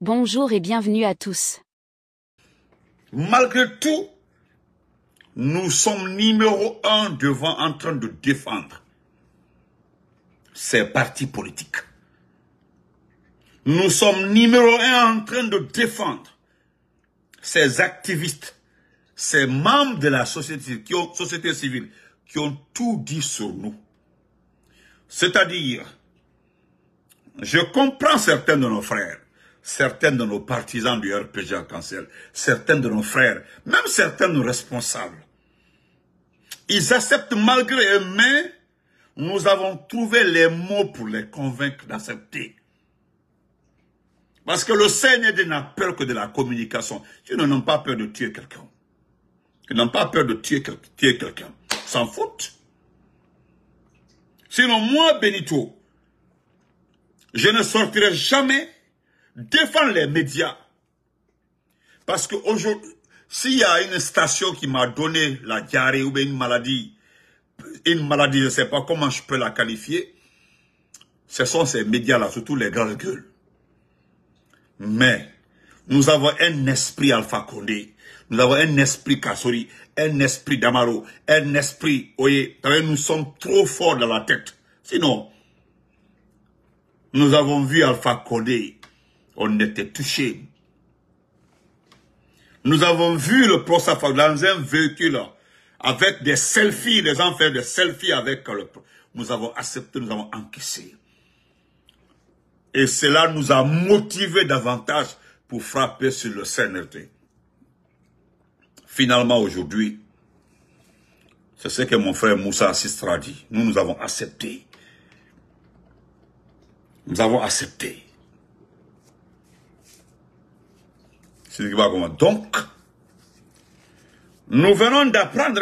Bonjour et bienvenue à tous. Malgré tout, nous sommes numéro 1 devant en train de défendre ces partis politiques. Nous sommes numéro 1 en train de défendre ces activistes, ces membres de la société civile qui ont tout dit sur nous. C'est-à-dire, je comprends certains de nos frères, certains de nos partisans du RPG Arc-en-Ciel, certains de nos frères, même certains de nos responsables. Ils acceptent malgré eux, mais nous avons trouvé les mots pour les convaincre d'accepter. Parce que le CND n'a peur que de la communication. Ils n'ont pas peur de tuer quelqu'un. Ils n'ont pas peur de tuer quelqu'un. S'en foutent. Sinon, moi, Benito, je ne sortirai jamais défendre les médias. Parce qu'aujourd'hui, s'il y a une station qui m'a donné la diarrhée ou bien une maladie, je ne sais pas comment je peux la qualifier, ce sont ces médias-là, surtout les grandes gueules. Mais nous avons un esprit Alpha Condé, nous avons un esprit Kassori, un esprit Damaro, un esprit, voyez, nous sommes trop forts dans la tête. Sinon, nous avons vu Alpha Condé, on était touchés. Nous avons vu le procès dans un véhicule avec des selfies, les gens font des selfies avec le... Nous avons accepté, nous avons encaissé. Et cela nous a motivés davantage pour frapper sur le CNRD. Finalement, aujourd'hui, c'est ce que mon frère Moussa Assistra dit. Nous avons accepté. Nous avons accepté. Donc, nous venons d'apprendre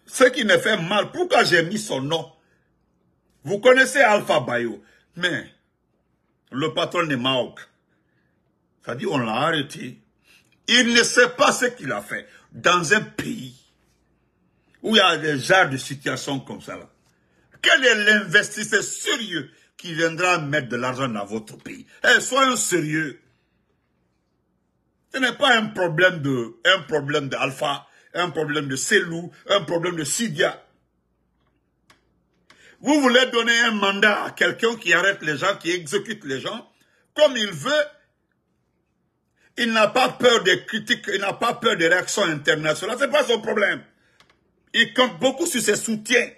ce qui me fait mal. Pourquoi j'ai mis son nom? Vous connaissez Alpha Bayo, mais le patron de Maok, ça dit on l'a arrêté. Il ne sait pas ce qu'il a fait dans un pays où il y a des genres de situations comme ça. Là. Quel est l'investisseur sérieux qui viendra mettre de l'argent dans votre pays? Soyons sérieux. Ce n'est pas un problème d'Alpha, un problème de Selou, un problème de Sidia. Vous voulez donner un mandat à quelqu'un qui arrête les gens, qui exécute les gens, comme il veut. Il n'a pas peur des critiques, il n'a pas peur des réactions internationales. Ce n'est pas son problème. Il compte beaucoup sur ses soutiens.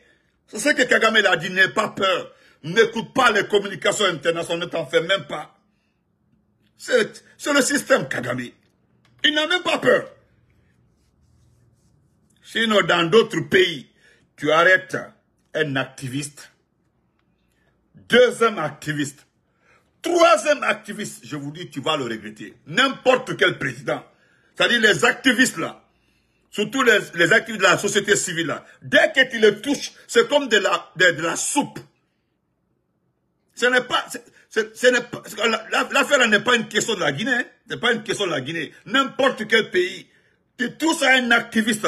C'est ce que Kagame a dit, n'aie pas peur. N'écoute pas les communications internationales, ne t'en fais même pas. C'est le système Kagame. Il n'a même pas peur. Sinon, dans d'autres pays, tu arrêtes un activiste, deuxième activiste, troisième activiste, je vous dis, tu vas le regretter. N'importe quel président. C'est-à-dire les activistes là, surtout les activistes de la société civile là, dès que tu les touches, c'est comme de la soupe. Ce n'est pas... L'affaire n'est pas une question de la Guinée. Hein? Ce n'est pas une question de la Guinée. N'importe quel pays. Tu touches à un activiste.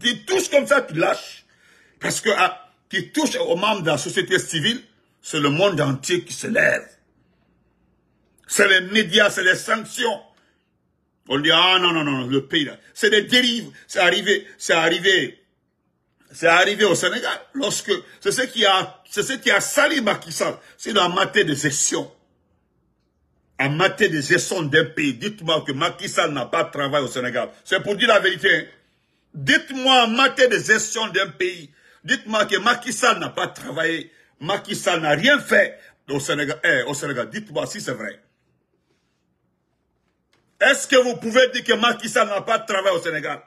Tu touches comme ça, tu lâches. Parce que tu touches aux membres de la société civile, c'est le monde entier qui se lève. C'est les médias, c'est les sanctions. On dit, ah non, non, non, le pays là. C'est des dérives. C'est arrivé au Sénégal, lorsque c'est ce qui a sali Macky Sall, c'est en matière de gestion. En matière de gestion d'un pays, dites-moi que Macky Sall n'a pas travaillé au Sénégal. C'est pour dire la vérité. Hein. Dites-moi en matière de gestion d'un pays, dites-moi que Macky Sall n'a pas travaillé. Macky Sall n'a rien fait au Sénégal. Dites-moi si c'est vrai. Est-ce que vous pouvez dire que Macky Sall n'a pas travaillé au Sénégal?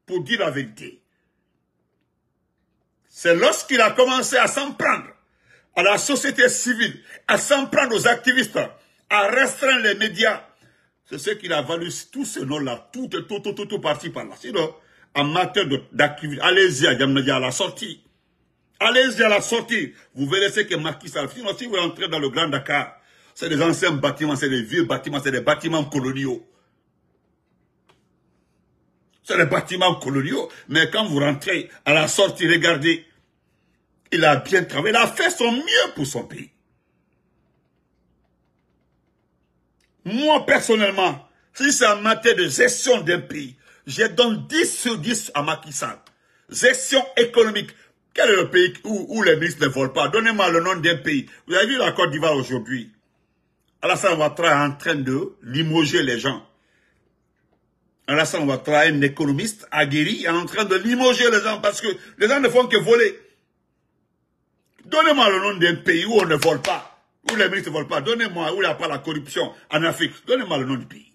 Pour dire la vérité. C'est lorsqu'il a commencé à s'en prendre à la société civile, à s'en prendre aux activistes, à restreindre les médias. C'est ce qu'il a valu tout ce nom-là, tout parti par là. Sinon, en matière d'activité, allez-y à la sortie. Allez-y à la sortie. Vous verrez ce que Macky Sall fait. Sinon, si vous entrez dans le Grand Dakar, c'est des anciens bâtiments, c'est des vieux bâtiments, c'est des bâtiments coloniaux. C'est des bâtiments coloniaux. Mais quand vous rentrez à la sortie, regardez, il a bien travaillé, il a fait son mieux pour son pays. Moi, personnellement, si c'est en matière de gestion d'un pays, je donne 10 sur 10 à Macky Sall. Gestion économique. Quel est le pays où les ministres ne volent pas? Donnez-moi le nom d'un pays. Vous avez vu la Côte d'Ivoire aujourd'hui? Alassane Ouattara est en train de limoger les gens. Alassane Ouattara, un économiste aguerri, est en train de limoger les gens parce que les gens ne font que voler. Donnez-moi le nom d'un pays où on ne vole pas, où les ministres ne volent pas. Donnez-moi où il n'y a pas la corruption en Afrique. Donnez-moi le nom du pays.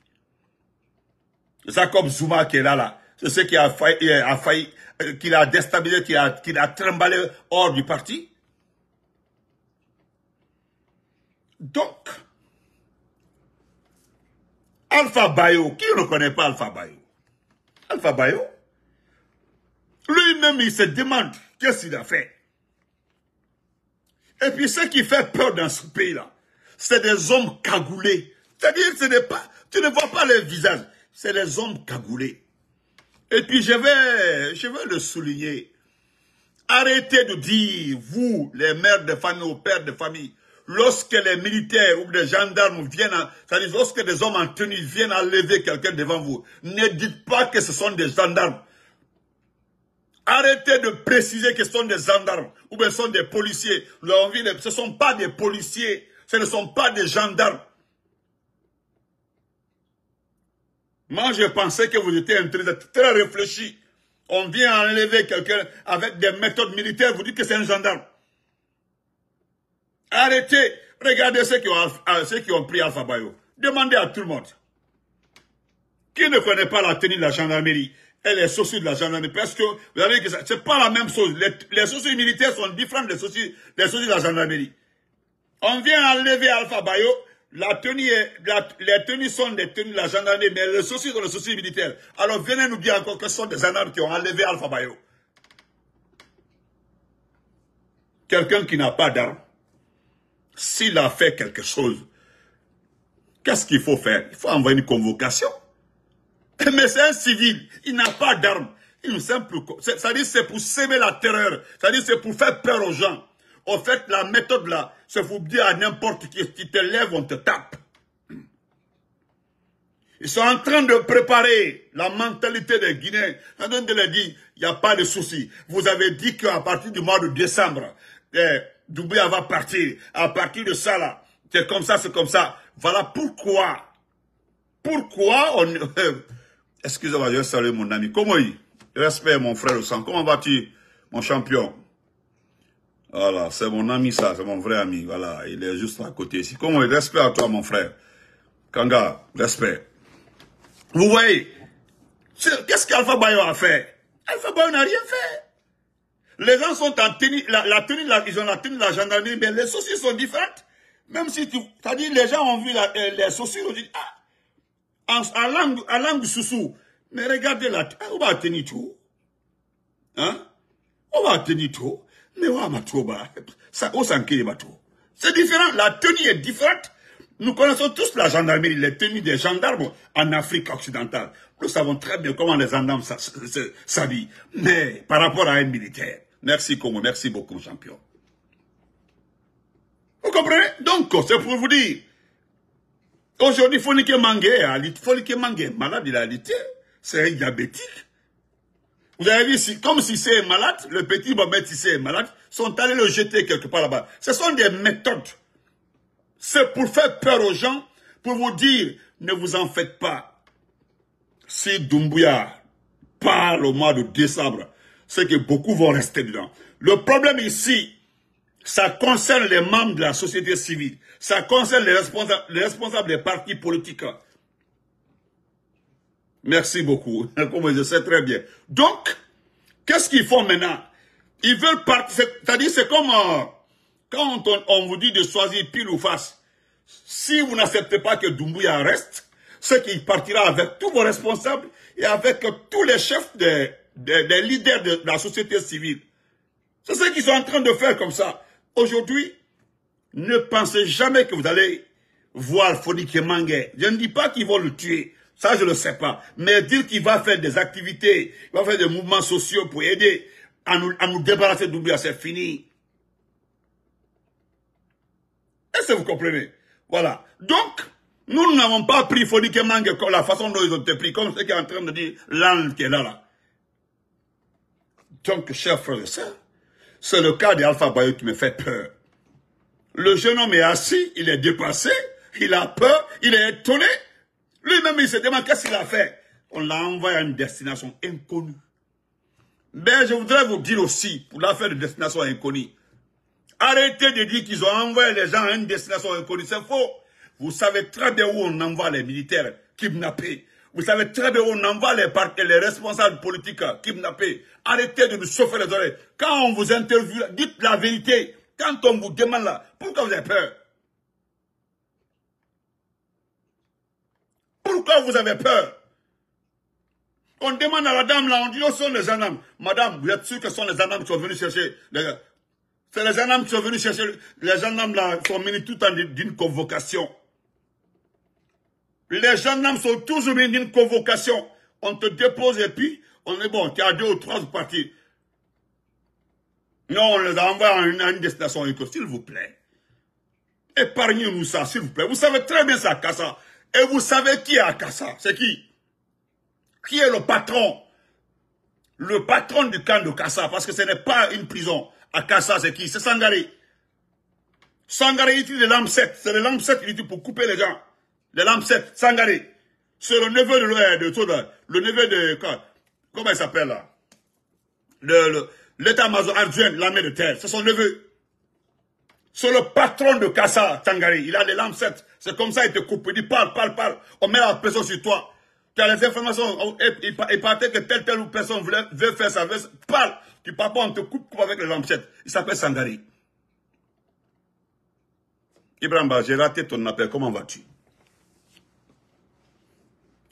Jacob Zuma qui est là. C'est ce qui a failli qu'il a déstabilisé, qu'il a trimballé hors du parti. Donc, Alpha Bayo, qui ne connaît pas Alpha Bayo? Alpha Bayo, lui-même, il se demande qu'est-ce qu'il a fait. Et puis, ce qui fait peur dans ce pays-là, c'est des hommes cagoulés. C'est-à-dire, tu ne vois pas les visages, c'est des hommes cagoulés. Et puis, je vais le souligner. Arrêtez de dire, vous, les mères de famille ou pères de famille, lorsque les militaires ou les gendarmes viennent, c'est-à-dire lorsque des hommes en tenue viennent enlever quelqu'un devant vous, ne dites pas que ce sont des gendarmes. Arrêtez de préciser que ce sont des gendarmes ou bien ce sont des policiers. Ce ne sont pas des policiers, ce ne sont pas des gendarmes. Moi, je pensais que vous étiez très réfléchi. On vient enlever quelqu'un avec des méthodes militaires, vous dites que c'est un gendarme. Arrêtez. Regardez ceux qui ont pris Alpha Bayo. Demandez à tout le monde. Qui ne connaît pas la tenue de la gendarmerie et les chaussures de la gendarmerie? Parce que vous avez que c'est pas la même chose. Les chaussures militaires sont différentes des chaussures de la gendarmerie. On vient enlever Alpha Bayo. Les tenues sont des tenues de la gendarmerie, mais les chaussures sont les chaussures militaires. Alors venez nous dire encore que ce sont des gendarmes qui ont enlevé Alpha Bayo. Quelqu'un qui n'a pas d'arme, s'il a fait quelque chose, qu'est-ce qu'il faut faire? Il faut envoyer une convocation. Mais c'est un civil, il n'a pas d'arme. C'est-à-dire c'est pour semer la terreur. C'est-à-dire c'est pour faire peur aux gens. En fait, la méthode là, c'est pour dire à n'importe qui te lève, on te tape. Ils sont en train de préparer la mentalité des Guinéens. En train de leur dire, il n'y a pas de souci. Vous avez dit qu'à partir du mois de décembre, Doumbouya va partir. À partir de ça là, c'est comme ça, c'est comme ça. Voilà pourquoi. Pourquoi on... Excusez-moi, je vais saluer mon ami. Comment il? Respect mon frère au sang. Comment vas-tu, mon champion? Voilà, c'est mon ami ça, c'est mon vrai ami. Voilà, il est juste à côté ici. Comment il? Respect à toi, mon frère. Kanga, respect. Vous voyez, qu'est-ce qu'Alpha Bayo a fait? Alpha Bayo n'a rien fait. Les gens sont en tenue, ils ont la tenue de la gendarmerie, mais les chaussures sont différentes. Même si c'est-à-dire les gens ont vu les chaussures, ils ont dit, en langue soussou, mais regardez là, on va tenir tout. Hein? On va tenir tout. Mais on va tout bas. Ça, on s'en tout. C'est différent, la tenue est différente. Nous connaissons tous la gendarmerie, les tenues des gendarmes en Afrique occidentale. Nous savons très bien comment les gendarmes s'habillent. Mais par rapport à un militaire, merci Congo, merci beaucoup champion. Vous comprenez? Donc, c'est pour vous dire, aujourd'hui, Fonike Mangue est malade, il a dit, c'est un diabétique. Vous avez vu, comme si c'est malade, le petit Mohamed Sissé est malade, sont allés le jeter quelque part là-bas. Ce sont des méthodes. C'est pour faire peur aux gens, pour vous dire, ne vous en faites pas. Si Doumbouya parle au mois de décembre, c'est que beaucoup vont rester dedans. Le problème ici, ça concerne les membres de la société civile. Ça concerne les responsables des partis politiques. Merci beaucoup. Comme je sais très bien. Donc, qu'est-ce qu'ils font maintenant? Ils veulent partir. C'est-à-dire, c'est comme quand on vous dit de choisir pile ou face. Si vous n'acceptez pas que Doumbouya reste, c'est qu'il partira avec tous vos responsables et avec tous les chefs des leaders de la société civile. C'est ce qu'ils sont en train de faire comme ça. Aujourd'hui, ne pensez jamais que vous allez voir Fonike Mangue. Je ne dis pas qu'ils vont le tuer. Ça, je ne le sais pas. Mais dire qu'il va faire des activités, il va faire des mouvements sociaux pour aider à nous débarrasser de Doumbouya, c'est fini. Est-ce que vous comprenez? Voilà. Donc, Nous n'avons pas pris Fodik Mange comme la façon dont ils ont été pris, comme ce qui est en train de dire l'âne qui est là. Donc, chers frères et sœurs, c'est le cas d'Alpha Bayo qui me fait peur. Le jeune homme est assis, il est dépassé, il a peur, il est étonné. Lui-même, il se demande qu'est-ce qu'il a fait. On l'a envoyé à une destination inconnue. Mais je voudrais vous dire aussi, pour l'affaire de destination inconnue, arrêtez de dire qu'ils ont envoyé les gens à une destination inconnue. C'est faux. Vous savez très bien où on envoie les militaires kidnappés. Vous savez très bien où on envoie les responsables politiques kidnappés. Arrêtez de nous chauffer les oreilles. Quand on vous interviewe, dites la vérité. Quand on vous demande là, pourquoi vous avez peur? Pourquoi vous avez peur? On demande à la dame là, on dit, oh, ce sont les gendarmes. Madame, vous êtes sûr que ce sont les gendarmes qui sont venus chercher c'est les gendarmes qui sont venus chercher. Les gendarmes là sont venus tout en d'une convocation. Les gendarmes sont toujours venus d'une convocation. On te dépose et puis, on est bon, tu as 2 ou 3 parties. Non, on les envoie à une destination, s'il vous plaît. Épargnez-nous ça, s'il vous plaît. Vous savez très bien c'est à Kassa. Et vous savez qui est à Kassa? C'est qui? Qui est le patron? Le patron du camp de Kassa, parce que ce n'est pas une prison. À Kassa, c'est qui? C'est Sangaré. Sangaré utilise les lampes 7. C'est les lampes 7 qu'il utilise pour couper les gens. Les lampes 7, Sangaré. C'est le neveu le neveu de, comment il s'appelle là? L'état-major adjoint de l'armée de terre. C'est son neveu. C'est le patron de Kassa, Sangaré. Il a les lampes 7. C'est comme ça, il te coupe. Il dit, parle. On met la pression sur toi. Tu as les informations, il paraît que telle personne veut faire ça, parle. Tu parles pas, on te coupe avec les lampes 7. Il s'appelle Sangaré. Ibrahim, j'ai raté ton appel, comment vas-tu?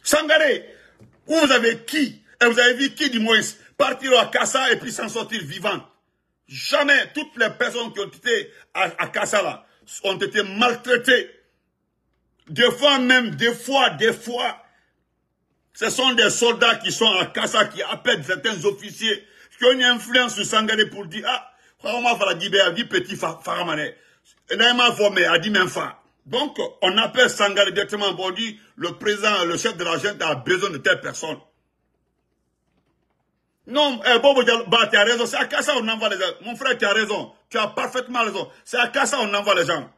Sangaré, vous avez qui? Et vous avez vu qui, du moins, partir à Kassa et puis s'en sortir vivant? Jamais toutes les personnes qui ont été à Kassa là ont été maltraitées. Des fois, ce sont des soldats qui sont à Kassa qui appellent certains officiers qui ont une influence sur Sangaré pour dire, ah, vraiment, dit petit Faramane. Et là, il m'a formé, a dit même fa. Donc, on appelle Sangaré directement pour dire, le président, le chef de la junte a besoin de telle personne. Non, Bobo, tu as raison, c'est à Kassa on envoie les gens. Mon frère, tu as raison, tu as parfaitement raison. C'est à Kassa on envoie les gens.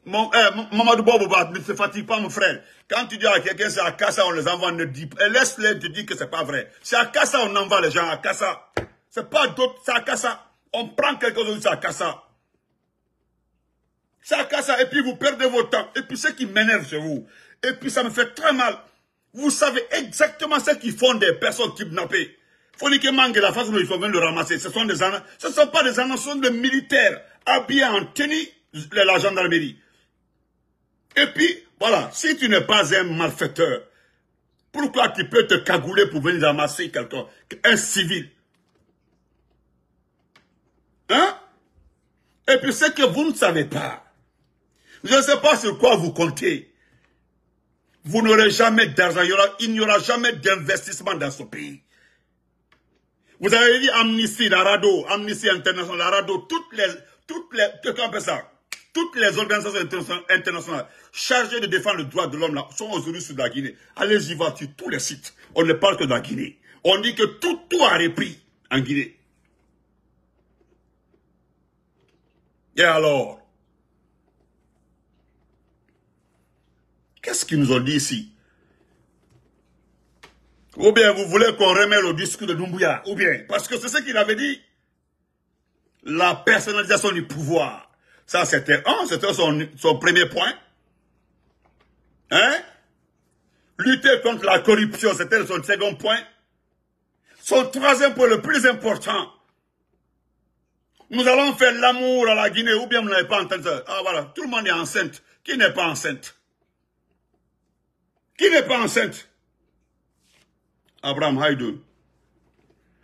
Mamadou Bobo, ne se fatigue pas, mon frère. Quand tu dis à quelqu'un c'est à Kassa on les envoie, ne dis pas. Laisse-les te dire que c'est pas vrai. C'est à Kassa on envoie les gens, à Kassa. C'est pas d'autres, c'est à Kassa. On prend quelque chose, c'est à Kassa. C'est à Kassa, et puis vous perdez votre temps. Et puis ce qui m'énerve chez vous, et puis ça me fait très mal. Vous savez exactement ce qu'ils font des personnes kidnappées. Fodik Mange, la façon dont ils sont venus le ramasser, ce sont pas des annonces, ce sont des militaires habillés en tenue de la gendarmerie. Et puis, voilà, si tu n'es pas un malfaiteur, pourquoi tu peux te cagouler pour venir ramasser quelqu'un, un civil? Hein? Et puis, ce que vous ne savez pas, je ne sais pas sur quoi vous comptez. Vous n'aurez jamais d'argent, il n'y aura jamais d'investissement dans ce pays. Vous avez dit Amnesty, la RADO, Amnesty International, la RADO, toutes les organisations internationales chargées de défendre le droit de l'homme sont aujourd'hui sur la Guinée. Allez-y voir sur tous les sites. On ne parle que de la Guinée. On dit que tout a repris en Guinée. Et alors, qu'est-ce qu'ils nous ont dit ici? Ou bien vous voulez qu'on remette le discours de Doumbouya? Ou bien, parce que c'est ce qu'il avait dit. La personnalisation du pouvoir. Ça, c'était son premier point. Hein? Lutter contre la corruption, c'était son second point. Son troisième point, le plus important. Nous allons faire l'amour à la Guinée, ou bien vous n'avez pas entendu ça. Ah voilà, tout le monde est enceinte. Qui n'est pas enceinte? Qui n'est pas enceinte? Abraham Haïdou.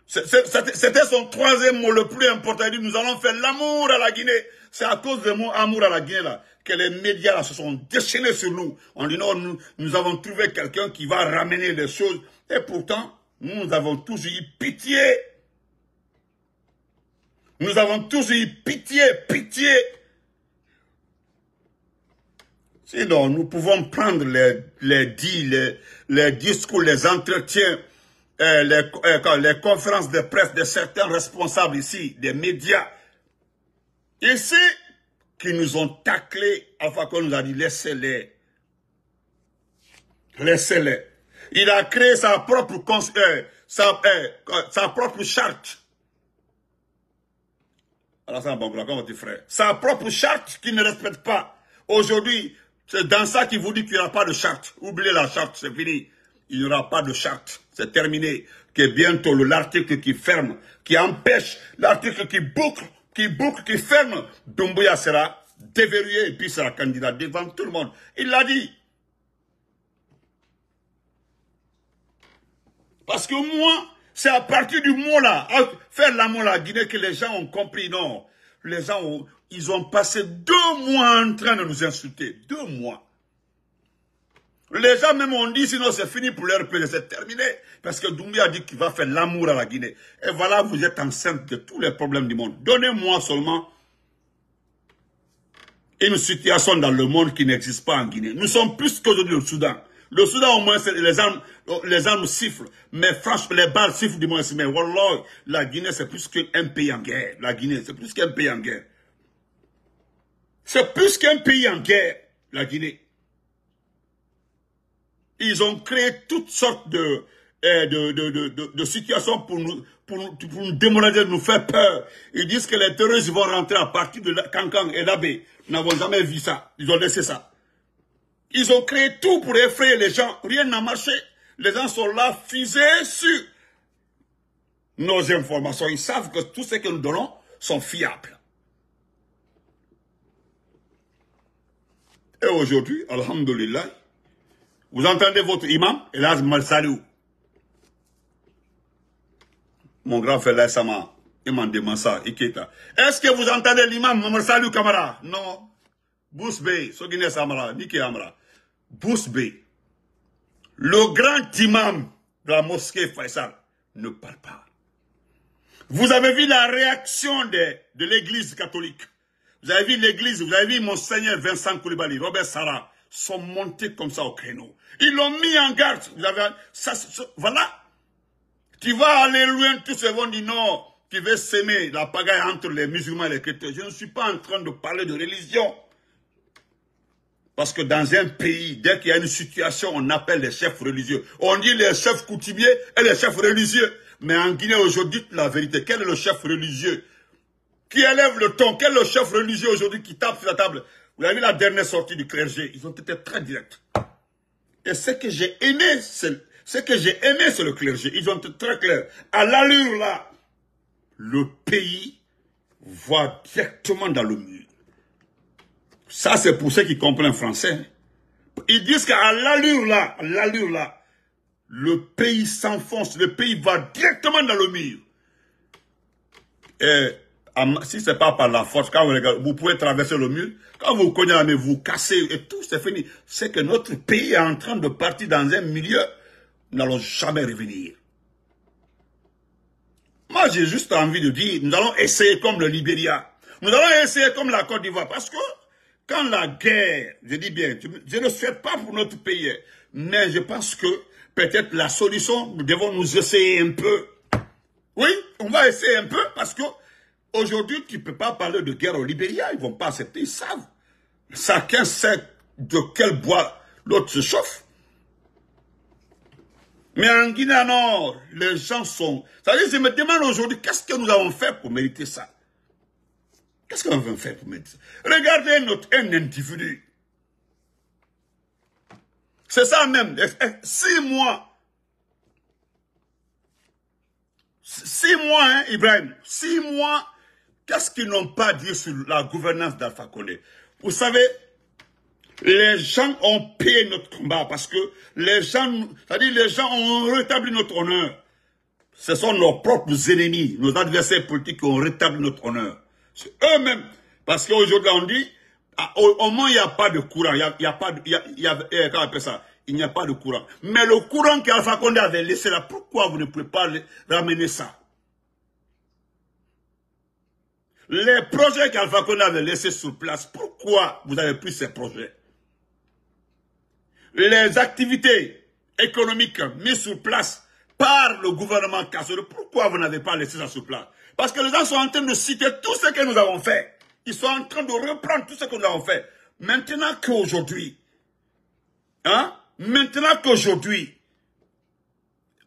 C'était son troisième mot le plus important. Il dit, nous allons faire l'amour à la Guinée. C'est à cause du mot amour à la Guinée là, que les médias là, se sont déchaînés sur nous. On dit non, nous avons trouvé quelqu'un qui va ramener les choses. Et pourtant, nous avons tous eu pitié. Nous avons tous eu pitié. Sinon, nous pouvons prendre les discours, les entretiens, les conférences de presse de certains responsables ici, des médias, ici, qui nous ont taclés, enfin qu'on nous a dit, laissez-les. Laissez-les. Il a créé sa propre charte. Alors ça, bon, comme votre frère. Sa propre charte qu'il ne respecte pas. Aujourd'hui, c'est dans ça qu'il vous dit qu'il n'y aura pas de charte. Oubliez la charte, c'est fini. Il n'y aura pas de charte. C'est terminé. Que bientôt l'article qui ferme, qui empêche, l'article qui boucle, qui ferme, Doumbouya sera déverrouillé et puis sera candidat devant tout le monde. Il l'a dit. Parce que moi, c'est à partir du mot là, faire l'amour à la Guinée que les gens ont compris. Non, les gens ils ont passé 2 mois en train de nous insulter. 2 mois. Les gens même ont dit, sinon c'est fini pour leur pays, c'est terminé. Parce que Doumbouya a dit qu'il va faire l'amour à la Guinée. Et voilà, vous êtes enceinte de tous les problèmes du monde. Donnez-moi seulement une situation dans le monde qui n'existe pas en Guinée. Nous sommes plus qu'aujourd'hui au Soudan. Le Soudan, au moins, les armes sifflent. Mais franchement, les balles sifflent du moins. Mais wallah, la Guinée, c'est plus qu'un pays en guerre. La Guinée, c'est plus qu'un pays en guerre. C'est plus qu'un pays en guerre, la Guinée. Ils ont créé toutes sortes de situations pour nous démoraliser, nous faire peur. Ils disent que les terroristes vont rentrer à partir de Kankan et Labé. Nous n'avons jamais vu ça. Ils ont laissé ça. Ils ont créé tout pour effrayer les gens. Rien n'a marché. Les gens sont là, fusés sur nos informations. Ils savent que tout ce que nous donnons sont fiables. Et aujourd'hui, alhamdulillah, vous entendez votre imam, Elhaj Malsaliou. Mon grand frère Laissama, imam de Massa, Iketa. Est-ce que vous entendez l'imam Malsaliou Kamara? Non. Bousbé, Sogine Samara, Niki Amra. Bousbé, le grand imam de la mosquée Faisal, ne parle pas. Vous avez vu la réaction de l'église catholique. Vous avez vu l'église, vous avez vu Monseigneur Vincent Koulibaly, Robert Sarah, sont montés comme ça au créneau. Ils l'ont mis en garde. Vous avez, voilà. Tu vas aller loin, tous ceux vont dire non, tu veux s'aimer la pagaille entre les musulmans et les chrétiens. Je ne suis pas en train de parler de religion. Parce que dans un pays, dès qu'il y a une situation, on appelle les chefs religieux. On dit les chefs coutumiers et les chefs religieux. Mais en Guinée aujourd'hui, dites la vérité. Quel est le chef religieux qui élève le ton? Quel est le chef religieux aujourd'hui qui tape sur la table? Vous avez vu la dernière sortie du clergé? Ils ont été très directs. Et ce que j'ai aimé, c'est le clergé. Ils ont été très clairs. À l'allure là, le pays va directement dans le mur. Ça, c'est pour ceux qui comprennent français. Ils disent qu'à l'allure là, le pays s'enfonce, le pays va directement dans le mur. Et si ce n'est pas par la force, quand vous regardez, vous pouvez traverser le mur, quand vous cognez, vous cassez et tout, c'est fini. C'est que notre pays est en train de partir dans un milieu, nous n'allons jamais revenir. Moi, j'ai juste envie de dire, nous allons essayer comme le Libéria. Nous allons essayer comme la Côte d'Ivoire. Parce que quand la guerre, je dis bien, je ne souhaite pas pour notre pays, mais je pense que peut-être la solution, nous devons nous essayer un peu. Oui, on va essayer un peu parce que aujourd'hui, tu ne peux pas parler de guerre au Libéria, ils ne vont pas accepter, ils savent. Chacun sait de quel bois l'autre se chauffe. Mais en Guinée, non, les gens sont... C'est-à-dire, je me demande aujourd'hui, qu'est-ce que nous avons fait pour mériter ça? Qu'est-ce qu'on veut faire pour mériter ça? Regardez un individu. C'est ça même. 6 mois. 6 mois, hein, Ibrahim. 6 mois. Qu'est-ce qu'ils n'ont pas dit sur la gouvernance d'Alpha Condé? Vous savez, les gens ont payé notre combat parce que les gens, c'est-à-dire les gens ont rétabli notre honneur. Ce sont nos propres ennemis, nos adversaires politiques qui ont rétabli notre honneur. C'est eux-mêmes. Parce qu'aujourd'hui, on dit, au moins, il n'y a pas de courant. Il n'y a pas de, comment on appelle ça? Il n'y a pas de courant. Mais le courant qu'Alpha Condé avait laissé là, pourquoi vous ne pouvez pas ramener ça? Les projets qu'Alpha Condé avait laissés sur place, pourquoi vous avez pris ces projets? les activités économiques mises sur place par le gouvernement Kassoro, pourquoi vous n'avez pas laissé ça sur place? Parce que les gens sont en train de citer tout ce que nous avons fait. Ils sont en train de reprendre tout ce que nous avons fait. Maintenant qu'aujourd'hui,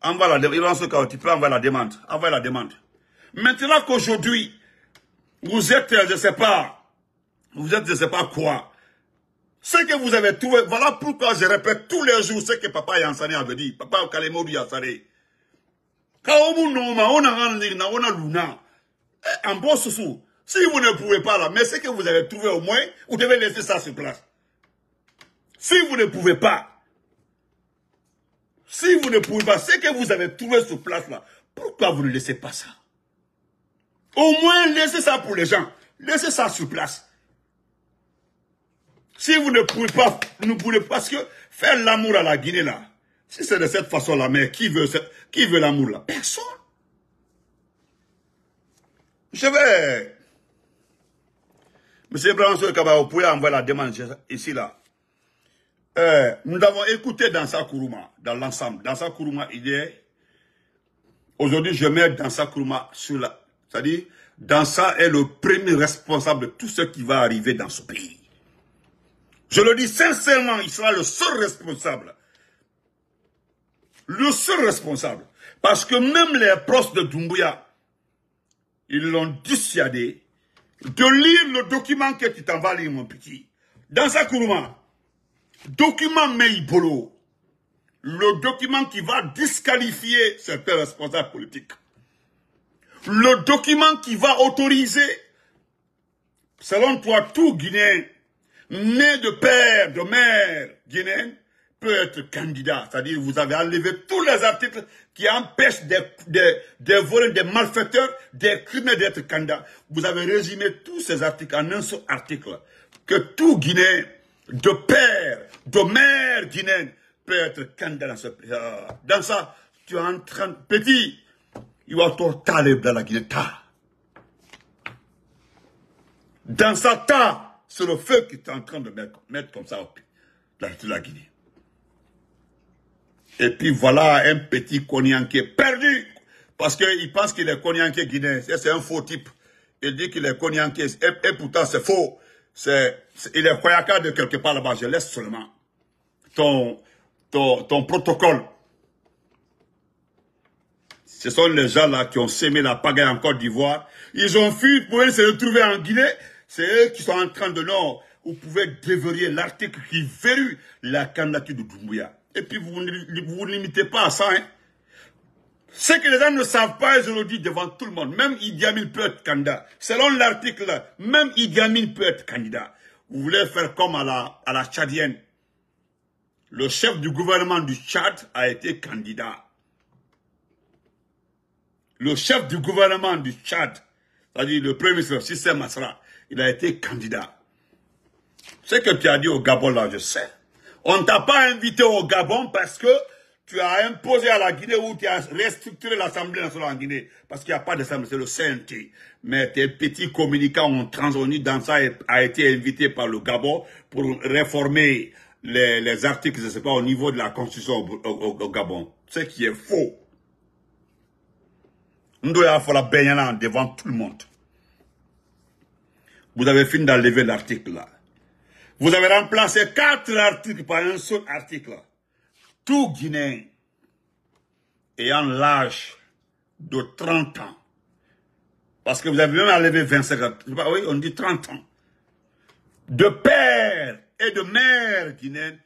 envoie la demande. Tu peux envoyer la demande. Envoie la demande. Maintenant qu'aujourd'hui, vous êtes, je sais pas quoi. Ce que vous avez trouvé, voilà pourquoi je répète tous les jours ce que Papa Yansane avait dit. Papa Kalemodou Yansane. Kaomu Noma, on a Luna. En bon sous. Si vous ne pouvez pas là, mais ce que vous avez trouvé au moins, vous devez laisser ça sur place. Si vous ne pouvez pas, ce que vous avez trouvé sur place là, pourquoi vous ne laissez pas ça? Au moins, laissez ça pour les gens. Laissez ça sur place. Si vous ne pouvez pas, parce que faire l'amour à la Guinée là, si c'est de cette façon-là, mais qui veut l'amour là? Personne. Je vais... Monsieur Branson Kaba, vous pouvez envoyer la demande ici là. Nous avons écouté Dansa Kourouma, dans l'ensemble. Dansa Kourouma, il est... Aujourd'hui, je mets Dansa Kourouma sur la... C'est-à-dire, Dansa est le premier responsable de tout ce qui va arriver dans ce pays. Je le dis sincèrement, il sera le seul responsable. Le seul responsable. Parce que même les proches de Doumbouya, ils l'ont dissuadé de lire le document que tu t'en vas lire, mon petit. Dansa Kourouma, document Meibolo, le document qui va disqualifier certains responsables politiques. Le document qui va autoriser, selon toi, tout Guinéen, né de père, de mère guinéenne, peut être candidat. C'est-à-dire, vous avez enlevé tous les articles qui empêchent des voleurs, des malfaiteurs, des criminels d'être candidats. Vous avez résumé tous ces articles en un seul article. Que tout Guinéen, de père, de mère guinéenne, peut être candidat dans ce pays. Dans ça, tu es en train de... Petit, il va tout talib dans la Guinée. Dans ça, c'est le feu qui est en train de mettre comme ça dans la Guinée. Et puis voilà un petit Konyanké perdu. Parce qu'il pense qu'il est Konyanké guinéen. C'est un faux type. Il dit qu'il est Konyanké. Et pourtant c'est faux. Il est Koyaka de quelque part là-bas. Je laisse seulement ton protocole. Ce sont les gens là qui ont sémé la pagaille en Côte d'Ivoire. Ils ont fui pour se retrouver en Guinée. C'est eux qui sont en train de non. Vous pouvez déverrouiller l'article qui verrouille la candidature de Doumbouya. Et puis vous ne limitez pas à ça. Hein. Ce que les gens ne savent pas, je le dis devant tout le monde. Même Idi Amin peut être candidat. Selon l'article là, même Idi Amin peut être candidat. Vous voulez faire comme à la Tchadienne. Le chef du gouvernement du Tchad a été candidat. Le chef du gouvernement du Tchad, c'est-à-dire le premier ministre Sissé Masra, il a été candidat. Ce que tu as dit au Gabon là, je sais. On ne t'a pas invité au Gabon parce que tu as imposé à la Guinée ou tu as restructuré l'Assemblée nationale en Guinée. Parce qu'il n'y a pas d'Assemblée, c'est le CNT. Mais tes petits communicants ont transonu dans ça et a été invité par le Gabon pour réformer les articles, je ne sais pas, au niveau de la Constitution au Gabon. Ce qui est faux. Nous devons faire la baignade devant tout le monde. Vous avez fini d'enlever l'article là. Vous avez remplacé 4 articles par un seul article. Tout Guinéen ayant l'âge de 30 ans. Parce que vous avez même enlevé 25 ans. Oui, on dit 30 ans. De père et de mère guinéenne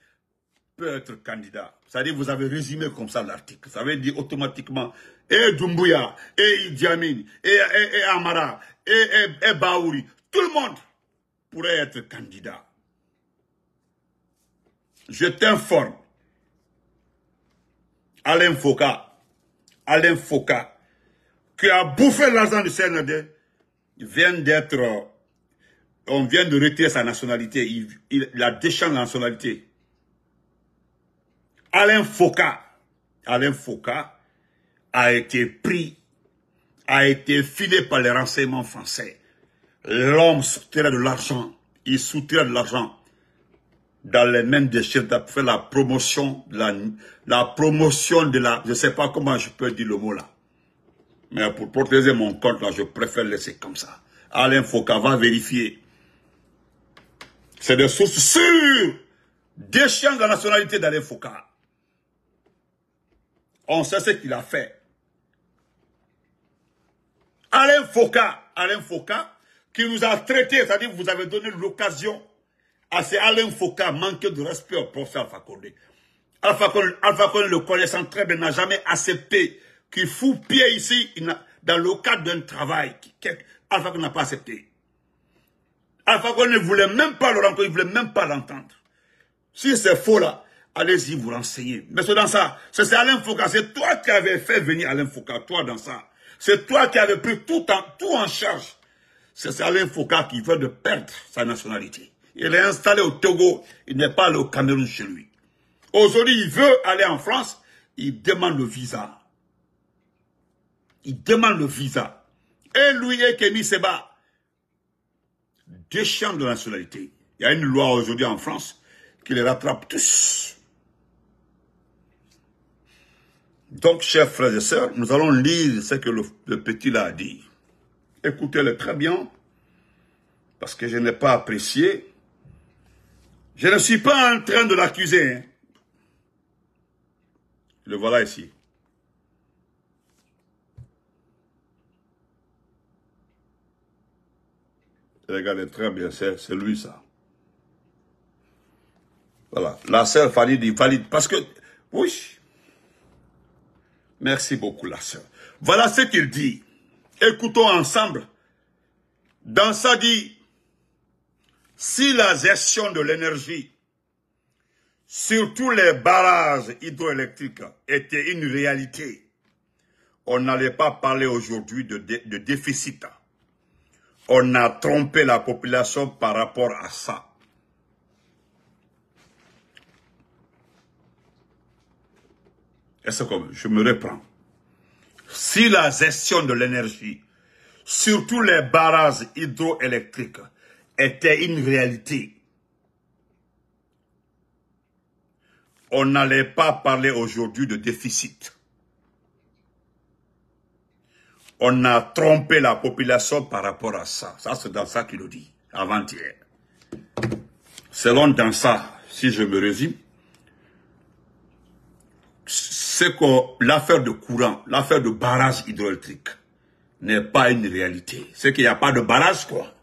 peut être candidat. C'est-à-dire vous avez résumé comme ça l'article. Ça veut dire automatiquement et Doumbouya, et Idi Amin, et Amara, et Baouri. Tout le monde pourrait être candidat. Je t'informe. Alain Foka, qui a bouffé l'argent du CNRD, on vient de retirer sa nationalité. Il a déchangé la nationalité. Alain Foka a été pris, a été filé par les renseignements français. L'homme soutirait de l'argent. Il soutirait de l'argent. dans les mains des chefs d'État pour faire la promotion de la, je ne sais pas comment je peux dire le mot là. Mais pour protéger mon compte là, je préfère laisser comme ça. Alain Foka va vérifier. C'est des sources sûres. Déchiant de la nationalité d'Alain Foka. On sait ce qu'il a fait. Alain Foka, qui nous a traités, c'est-à-dire que vous avez donné l'occasion à ces Alain Foka manquer de respect au professeur Alpha Condé. Alpha Condé, le connaissant très bien, n'a jamais accepté qu'il fout pied ici dans le cadre d'un travail. Alpha Condé n'a pas accepté. Alpha Condé ne voulait même pas le rencontrer, il ne voulait même pas l'entendre. Si c'est faux là, allez-y vous renseigner. Mais c'est dans ça, c'est Alain Foka, c'est toi qui avais fait venir Alain Foka, toi dans ça. C'est toi qui avais pris tout en charge. C'est Alain Foka qui veut de perdre sa nationalité. Il est installé au Togo, il n'est pas allé au Cameroun chez lui. Aujourd'hui, il veut aller en France, il demande le visa. Il demande le visa. Et lui et Kémy Seba, déchant de nationalité. Il y a une loi aujourd'hui en France qui les rattrape tous. Donc, chers frères et sœurs, nous allons lire ce que le petit là a dit. Écoutez-le très bien, parce que je n'ai pas apprécié. Je ne suis pas en train de l'accuser. Hein. Le voilà ici. Regardez très bien, c'est lui ça. Voilà, la sœur Fanny dit valide, parce que, oui, merci beaucoup la sœur. Voilà ce qu'il dit. Écoutons ensemble. Dans ça dit, si la gestion de l'énergie, surtout les barrages hydroélectriques, était une réalité, on n'allait pas parler aujourd'hui de déficit. On a trompé la population par rapport à ça. Est-ce que je me reprends? Si la gestion de l'énergie, surtout les barrages hydroélectriques, était une réalité, on n'allait pas parler aujourd'hui de déficit. On a trompé la population par rapport à ça. Ça, c'est dans ça qu'il le dit, avant-hier. Selon dans ça, si je me résume, c'est que l'affaire de courant, l'affaire de barrage hydroélectrique n'est pas une réalité. C'est qu'il n'y a pas de barrage, quoi.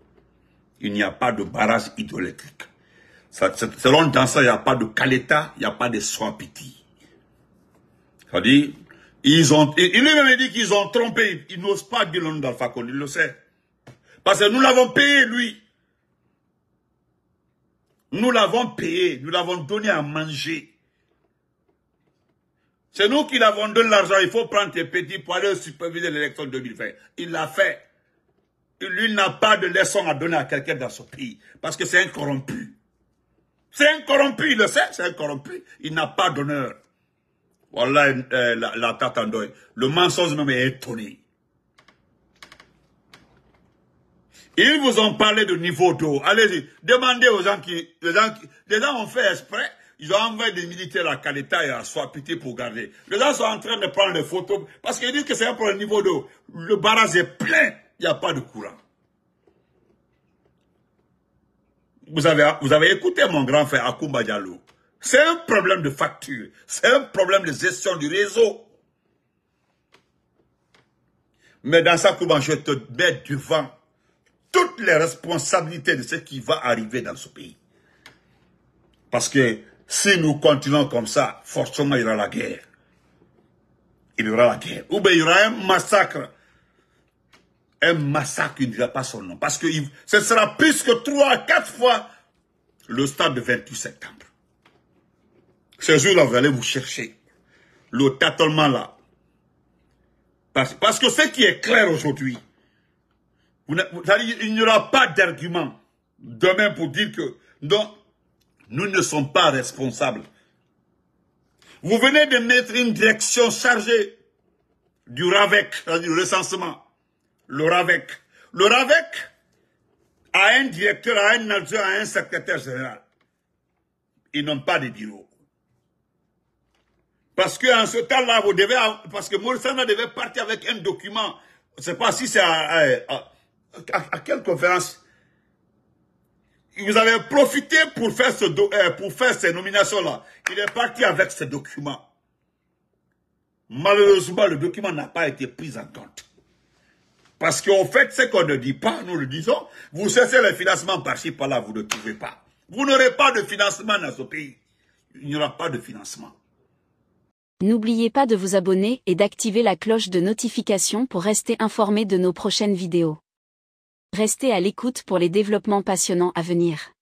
Il n'y a pas de barrage hydroélectrique. Selon dans ça, il n'y a pas de Caleta, il n'y a pas de Swapiti. C'est-à-dire, il lui-même dit qu'ils ont trompé. Il n'ose pas dire le nom d'Alpha Condé, il le sait. Parce que nous l'avons payé, lui. Nous l'avons payé, nous l'avons donné à manger. C'est nous qui l'avons donné l'argent. Il faut prendre tes petits pour aller superviser l'élection 2020. Il l'a fait. Lui n'a pas de leçon à donner à quelqu'un dans ce pays. Parce que c'est un corrompu. C'est un corrompu, il le sait, c'est un corrompu. Il n'a pas d'honneur. Voilà la tête en deuil. Le mensonge même est étonné. Ils vous ont parlé de niveau d'eau. Allez-y, demandez aux gens les gens ont fait exprès. Ils ont envoyé des militaires à Caleta et à Swapiti pour garder. Les gens sont en train de prendre des photos parce qu'ils disent que c'est un problème de niveau d'eau. Le barrage est plein, il n'y a pas de courant. Vous avez écouté mon grand frère Akoumba Diallo. C'est un problème de facture. C'est un problème de gestion du réseau. Mais dans ça, Akoumba, je te mets devant toutes les responsabilités de ce qui va arriver dans ce pays. Parce que si nous continuons comme ça, forcément il y aura la guerre. Il y aura la guerre. Ou bien il y aura un massacre. Un massacre qui ne dira pas son nom. Parce que ce sera plus que 3 à 4 fois le stade de 28 septembre. Ce jour-là, vous allez vous chercher. Le tâtonnement là. Parce que ce qui est clair aujourd'hui, il n'y aura pas d'argument demain pour dire que non, nous ne sommes pas responsables. Vous venez de mettre une direction chargée du RAVEC, du recensement. Le RAVEC. Le RAVEC a un directeur, a un adjoint, a un secrétaire général. Ils n'ont pas de bureau. Parce qu'en ce temps-là, vous devez, parce que Moussana devait partir avec un document. Je ne sais pas si c'est à quelle conférence. Vous avez profité pour faire ces nominations-là. Il est parti avec ce document. Malheureusement, le document n'a pas été pris en compte. Parce qu'en fait, ce qu'on ne dit pas, nous le disons, vous cessez le financement par-ci, par-là, vous ne trouvez pas. Vous n'aurez pas de financement dans ce pays. Il n'y aura pas de financement. N'oubliez pas de vous abonner et d'activer la cloche de notification pour rester informé de nos prochaines vidéos. Restez à l'écoute pour les développements passionnants à venir.